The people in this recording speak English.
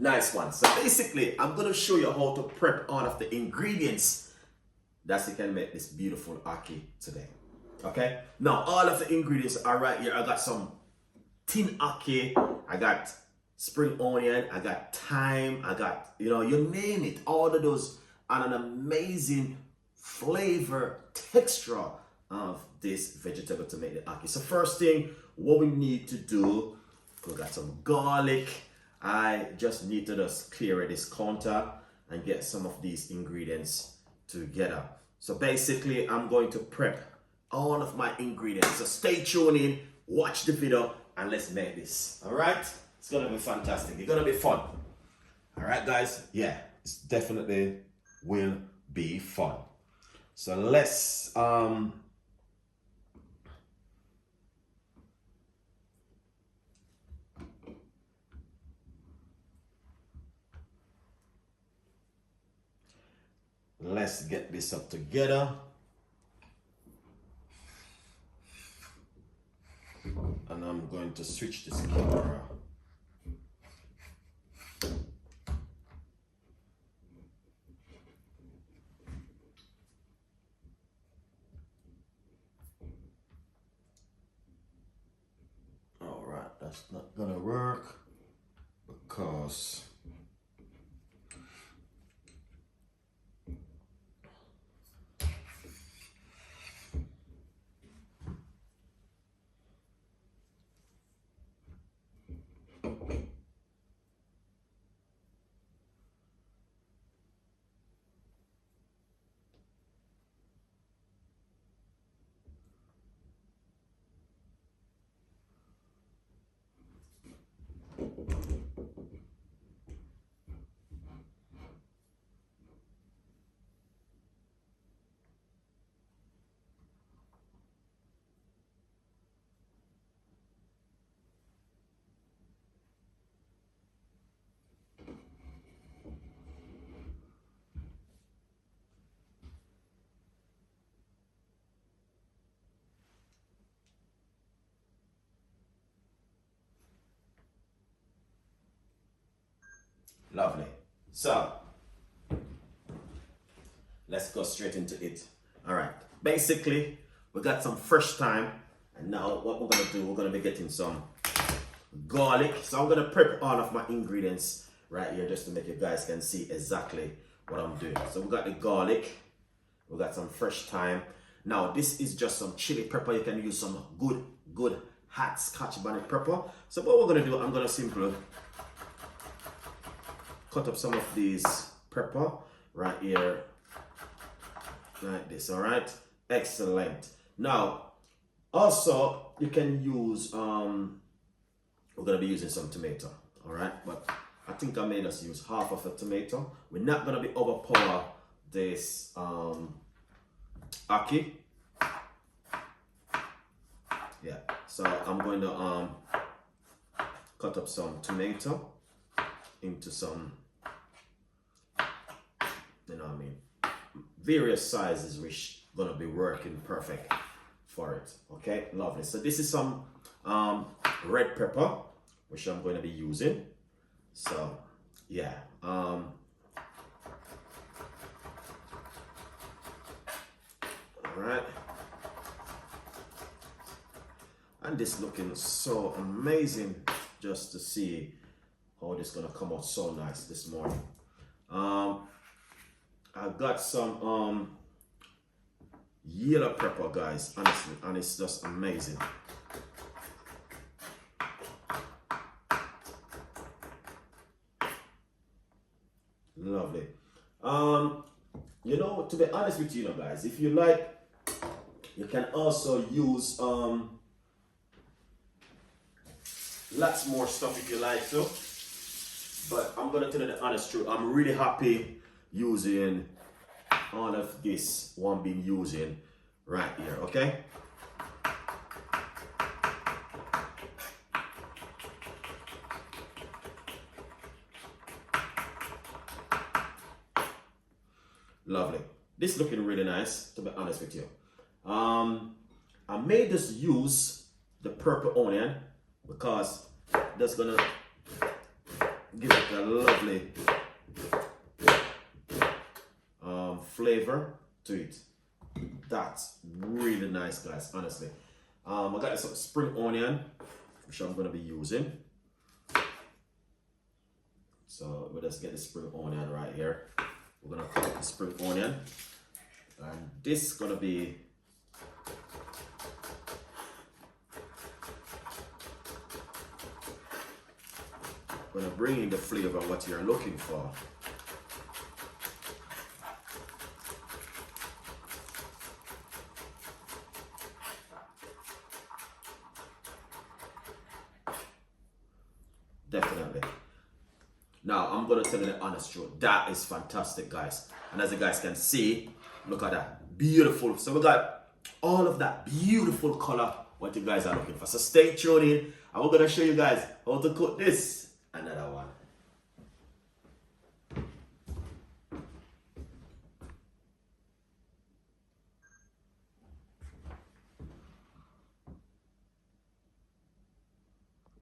Nice one. So basically, I'm going to show you how to prep all of the ingredients that you can make this beautiful ackee today. Okay? Now, all of the ingredients are right here. I got some tin ackee. I got spring onion. I got thyme. I got, you name it. All of those and an amazing flavor texture of this vegetable to make the ackee. So first thing, what we need to do, we got some garlic. I just need to just clear this counter and get some of these ingredients together. So basically, I'm going to prep all of my ingredients. So stay tuned in, watch the video, and let's make this. All right? It's gonna be fantastic. It's gonna be fun. All right, guys? Yeah, it's definitely will be fun. So let's get this up together. And I'm going to switch this camera. All right, that's not gonna work because lovely. So let's go straight into it. All right. Basically, we got some fresh thyme, and now what we're gonna do, we're gonna be getting some garlic. So I'm gonna prep all of my ingredients right here just to make you guys can see exactly what I'm doing. So we got the garlic, we got some fresh thyme. Now this is just some chili pepper. You can use some good hot scotch bonnet pepper. So what we're gonna do, I'm gonna simply cut up some of these pepper right here like this. All right, excellent. Now also you can use we're gonna be using some tomato. All right, but I think I made us use half of a tomato. We're not gonna be overpower this ackee. Yeah, so I'm going to cut up some tomato into some, various sizes which gonna be working perfect for it. Okay, lovely. So this is some red pepper which I'm going to be using. So yeah, all right, and this looking so amazing just to see how this gonna come out so nice this morning. I got some yellow pepper, guys, honestly, and it's just amazing. Lovely. To be honest with you, guys, if you like, you can also use lots more stuff if you like to. But I'm gonna tell you the honest truth. I'm really happy using all of this one being using right here. Okay. Lovely. This looking really nice, to be honest with you. I may just use the purple onion because that's gonna give it a lovely flavor to it. That's really nice, guys, honestly. I got some spring onion, which I'm going to be using. So we'll just get the spring onion right here. We're going to cut the spring onion. And this is going to be bring in the flavor of what you're looking for. Definitely. Now, I'm going to tell you the honest truth. That is fantastic, guys. And as you guys can see, look at that. Beautiful. So we got all of that beautiful color, what you guys are looking for. So stay tuned in. And we're going to show you guys how to cook this. Another one.